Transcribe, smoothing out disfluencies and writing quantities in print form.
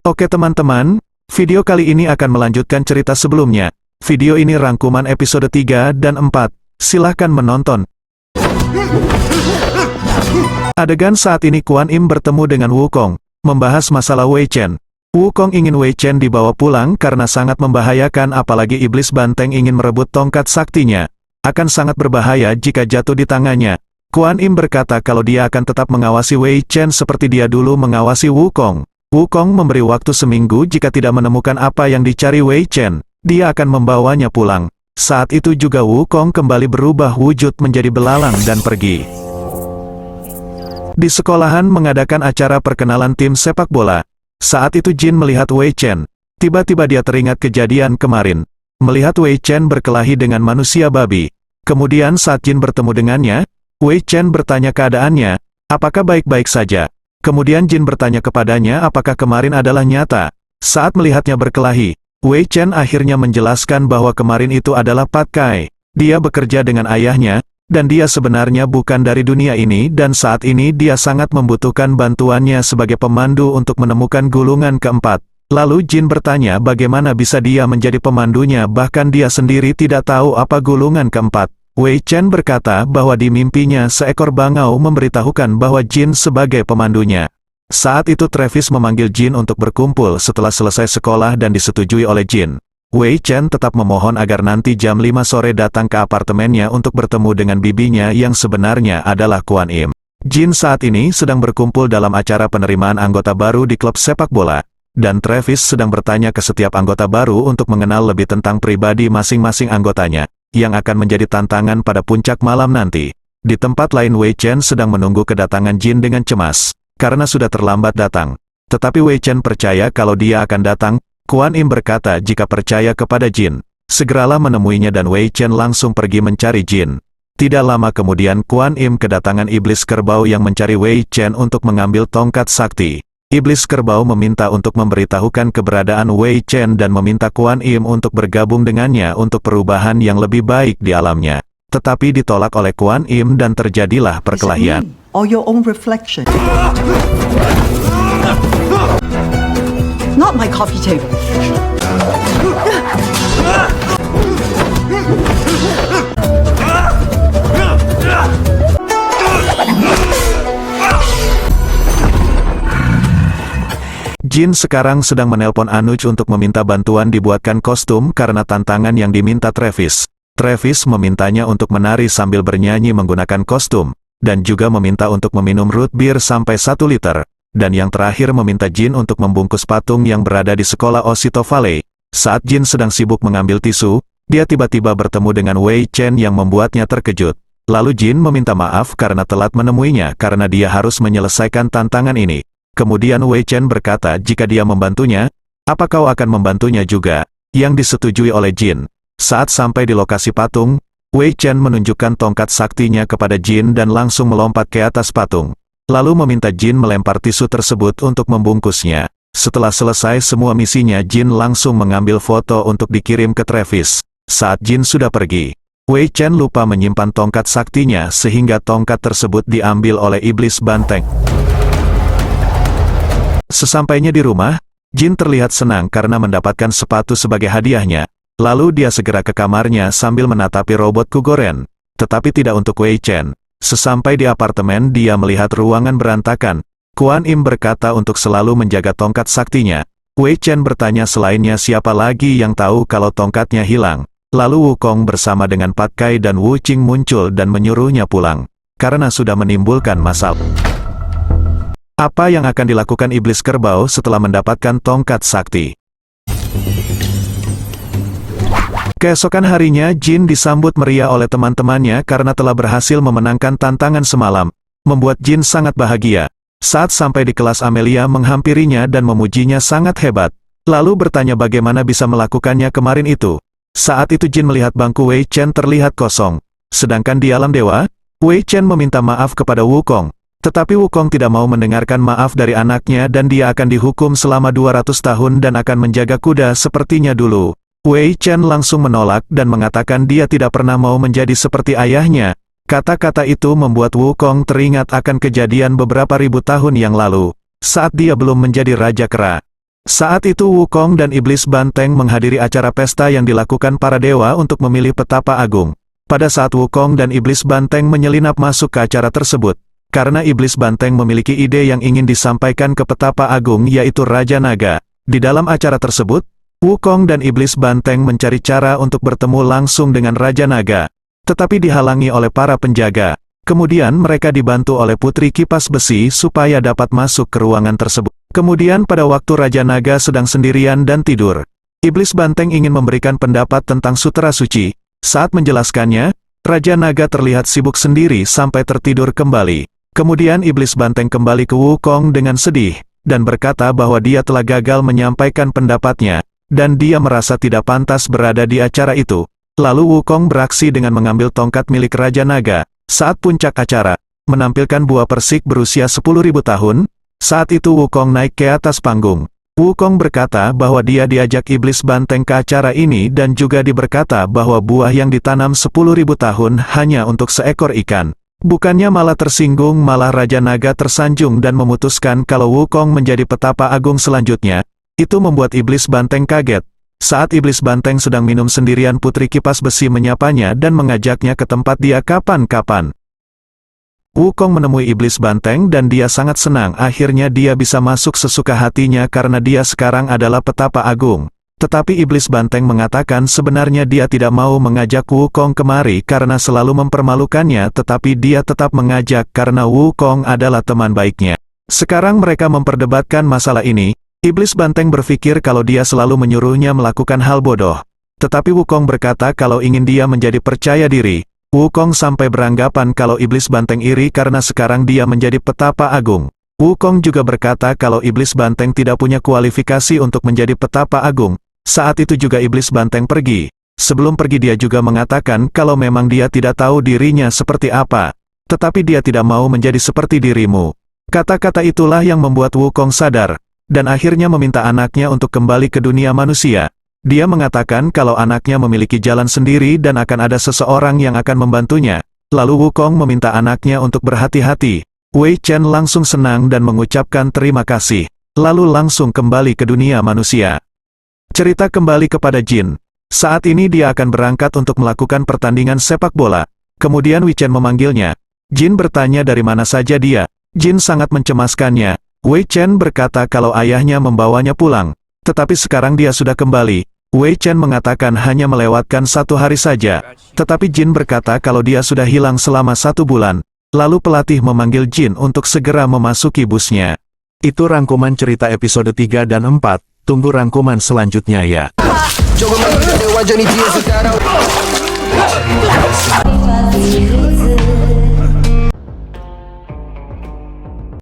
Oke teman-teman, video kali ini akan melanjutkan cerita sebelumnya. Video ini rangkuman episode 3 dan 4, silahkan menonton. Adegan saat ini Kuan Im bertemu dengan Wukong, membahas masalah Wei Chen. Wukong ingin Wei Chen dibawa pulang karena sangat membahayakan, apalagi iblis banteng ingin merebut tongkat saktinya. Akan sangat berbahaya jika jatuh di tangannya. Kuan Im berkata kalau dia akan tetap mengawasi Wei Chen seperti dia dulu mengawasi Wukong. Wukong memberi waktu seminggu, jika tidak menemukan apa yang dicari Wei Chen, dia akan membawanya pulang. Saat itu juga Wukong kembali berubah wujud menjadi belalang dan pergi. Di sekolahan mengadakan acara perkenalan tim sepak bola. Saat itu Jin melihat Wei Chen. Tiba-tiba dia teringat kejadian kemarin. Melihat Wei Chen berkelahi dengan manusia babi. Kemudian saat Jin bertemu dengannya, Wei Chen bertanya keadaannya, apakah baik-baik saja? Kemudian Jin bertanya kepadanya apakah kemarin adalah nyata. Saat melihatnya berkelahi, Wei Chen akhirnya menjelaskan bahwa kemarin itu adalah Pat Kai. Dia bekerja dengan ayahnya, dan dia sebenarnya bukan dari dunia ini dan saat ini dia sangat membutuhkan bantuannya sebagai pemandu untuk menemukan gulungan keempat. Lalu Jin bertanya bagaimana bisa dia menjadi pemandunya, bahkan dia sendiri tidak tahu apa gulungan keempat. Wei Chen berkata bahwa di mimpinya seekor bangau memberitahukan bahwa Jin sebagai pemandunya. Saat itu Travis memanggil Jin untuk berkumpul setelah selesai sekolah dan disetujui oleh Jin. Wei Chen tetap memohon agar nanti jam 5 sore datang ke apartemennya untuk bertemu dengan bibinya yang sebenarnya adalah Kuan Im. Jin saat ini sedang berkumpul dalam acara penerimaan anggota baru di klub sepak bola. Dan Travis sedang bertanya ke setiap anggota baru untuk mengenal lebih tentang pribadi masing-masing anggotanya, yang akan menjadi tantangan pada puncak malam nanti. Di tempat lain Wei Chen sedang menunggu kedatangan Jin dengan cemas, karena sudah terlambat datang. Tetapi Wei Chen percaya kalau dia akan datang. Kuan Im berkata jika percaya kepada Jin, segeralah menemuinya dan Wei Chen langsung pergi mencari Jin. Tidak lama kemudian Kuan Im kedatangan iblis kerbau yang mencari Wei Chen untuk mengambil tongkat sakti. Iblis kerbau meminta untuk memberitahukan keberadaan Wei Chen dan meminta Kuan Im untuk bergabung dengannya untuk perubahan yang lebih baik di alamnya. Tetapi ditolak oleh Kuan Im dan terjadilah perkelahian. Or your own reflection. Not my coffee table. Jin sekarang sedang menelpon Anuj untuk meminta bantuan dibuatkan kostum karena tantangan yang diminta Travis. Travis memintanya untuk menari sambil bernyanyi menggunakan kostum, dan juga meminta untuk meminum root beer sampai 1 liter. Dan yang terakhir meminta Jin untuk membungkus patung yang berada di sekolah Osito Valley. Saat Jin sedang sibuk mengambil tisu, dia tiba-tiba bertemu dengan Wei Chen yang membuatnya terkejut. Lalu Jin meminta maaf karena telat menemuinya karena dia harus menyelesaikan tantangan ini. Kemudian Wei Chen berkata jika dia membantunya, apa kau akan membantunya juga? Yang disetujui oleh Jin. Saat sampai di lokasi patung, Wei Chen menunjukkan tongkat saktinya kepada Jin dan langsung melompat ke atas patung. Lalu meminta Jin melempar tisu tersebut untuk membungkusnya. Setelah selesai semua misinya, Jin langsung mengambil foto untuk dikirim ke Travis. Saat Jin sudah pergi, Wei Chen lupa menyimpan tongkat saktinya sehingga tongkat tersebut diambil oleh iblis banteng. Sesampainya di rumah, Jin terlihat senang karena mendapatkan sepatu sebagai hadiahnya. Lalu dia segera ke kamarnya sambil menatapi robot Kugoren. Tetapi tidak untuk Wei Chen. Sesampai di apartemen dia melihat ruangan berantakan. Kuan Im berkata untuk selalu menjaga tongkat saktinya. Wei Chen bertanya selainnya siapa lagi yang tahu kalau tongkatnya hilang. Lalu Wukong bersama dengan Pat Kai dan Wu Qing muncul dan menyuruhnya pulang. Karena sudah menimbulkan masalah. Apa yang akan dilakukan iblis kerbau setelah mendapatkan tongkat sakti? Keesokan harinya Jin disambut meriah oleh teman-temannya karena telah berhasil memenangkan tantangan semalam. Membuat Jin sangat bahagia. Saat sampai di kelas Amelia menghampirinya dan memujinya sangat hebat. Lalu bertanya bagaimana bisa melakukannya kemarin itu. Saat itu Jin melihat bangku Wei Chen terlihat kosong. Sedangkan di alam dewa, Wei Chen meminta maaf kepada Wukong. Tetapi Wukong tidak mau mendengarkan maaf dari anaknya dan dia akan dihukum selama 200 tahun dan akan menjaga kuda sepertinya dulu. Wei Chen langsung menolak dan mengatakan dia tidak pernah mau menjadi seperti ayahnya. Kata-kata itu membuat Wukong teringat akan kejadian beberapa ribu tahun yang lalu, saat dia belum menjadi Raja Kera. Saat itu Wukong dan Iblis Banteng menghadiri acara pesta yang dilakukan para dewa untuk memilih petapa agung. Pada saat Wukong dan Iblis Banteng menyelinap masuk ke acara tersebut, karena Iblis Banteng memiliki ide yang ingin disampaikan ke petapa agung yaitu Raja Naga. Di dalam acara tersebut, Wukong dan Iblis Banteng mencari cara untuk bertemu langsung dengan Raja Naga, tetapi dihalangi oleh para penjaga. Kemudian mereka dibantu oleh Putri Kipas Besi supaya dapat masuk ke ruangan tersebut. Kemudian pada waktu Raja Naga sedang sendirian dan tidur, Iblis Banteng ingin memberikan pendapat tentang Sutera Suci. Saat menjelaskannya, Raja Naga terlihat sibuk sendiri sampai tertidur kembali. Kemudian Iblis Banteng kembali ke Wukong dengan sedih, dan berkata bahwa dia telah gagal menyampaikan pendapatnya, dan dia merasa tidak pantas berada di acara itu. Lalu Wukong beraksi dengan mengambil tongkat milik Raja Naga. Saat puncak acara, menampilkan buah persik berusia 10.000 tahun, saat itu Wukong naik ke atas panggung. Wukong berkata bahwa dia diajak Iblis Banteng ke acara ini dan juga diberkata bahwa buah yang ditanam 10.000 tahun hanya untuk seekor ikan. Bukannya malah tersinggung, malah Raja Naga tersanjung dan memutuskan kalau Wukong menjadi petapa agung selanjutnya. Itu membuat Iblis Banteng kaget. Saat Iblis Banteng sedang minum sendirian, Putri Kipas Besi menyapanya dan mengajaknya ke tempat dia kapan-kapan. Wukong menemui Iblis Banteng dan dia sangat senang akhirnya dia bisa masuk sesuka hatinya karena dia sekarang adalah petapa agung. Tetapi Iblis Banteng mengatakan sebenarnya dia tidak mau mengajak Wukong kemari karena selalu mempermalukannya, tetapi dia tetap mengajak karena Wukong adalah teman baiknya. Sekarang mereka memperdebatkan masalah ini. Iblis Banteng berpikir kalau dia selalu menyuruhnya melakukan hal bodoh. Tetapi Wukong berkata kalau ingin dia menjadi percaya diri. Wukong sampai beranggapan kalau Iblis Banteng iri karena sekarang dia menjadi petapa agung. Wukong juga berkata kalau Iblis Banteng tidak punya kualifikasi untuk menjadi petapa agung. Saat itu juga Iblis Banteng pergi. Sebelum pergi dia juga mengatakan kalau memang dia tidak tahu dirinya seperti apa. Tetapi dia tidak mau menjadi seperti dirimu. Kata-kata itulah yang membuat Wukong sadar. Dan akhirnya meminta anaknya untuk kembali ke dunia manusia. Dia mengatakan kalau anaknya memiliki jalan sendiri dan akan ada seseorang yang akan membantunya. Lalu Wukong meminta anaknya untuk berhati-hati. Wei Chen langsung senang dan mengucapkan terima kasih. Lalu langsung kembali ke dunia manusia. Cerita kembali kepada Jin. Saat ini dia akan berangkat untuk melakukan pertandingan sepak bola. Kemudian Wei Chen memanggilnya. Jin bertanya dari mana saja dia. Jin sangat mencemaskannya. Wei Chen berkata kalau ayahnya membawanya pulang. Tetapi sekarang dia sudah kembali. Wei Chen mengatakan hanya melewatkan 1 hari saja. Tetapi Jin berkata kalau dia sudah hilang selama 1 bulan. Lalu pelatih memanggil Jin untuk segera memasuki busnya. Itu rangkuman cerita episode 3 dan 4. Tunggu rangkuman selanjutnya ya. Coba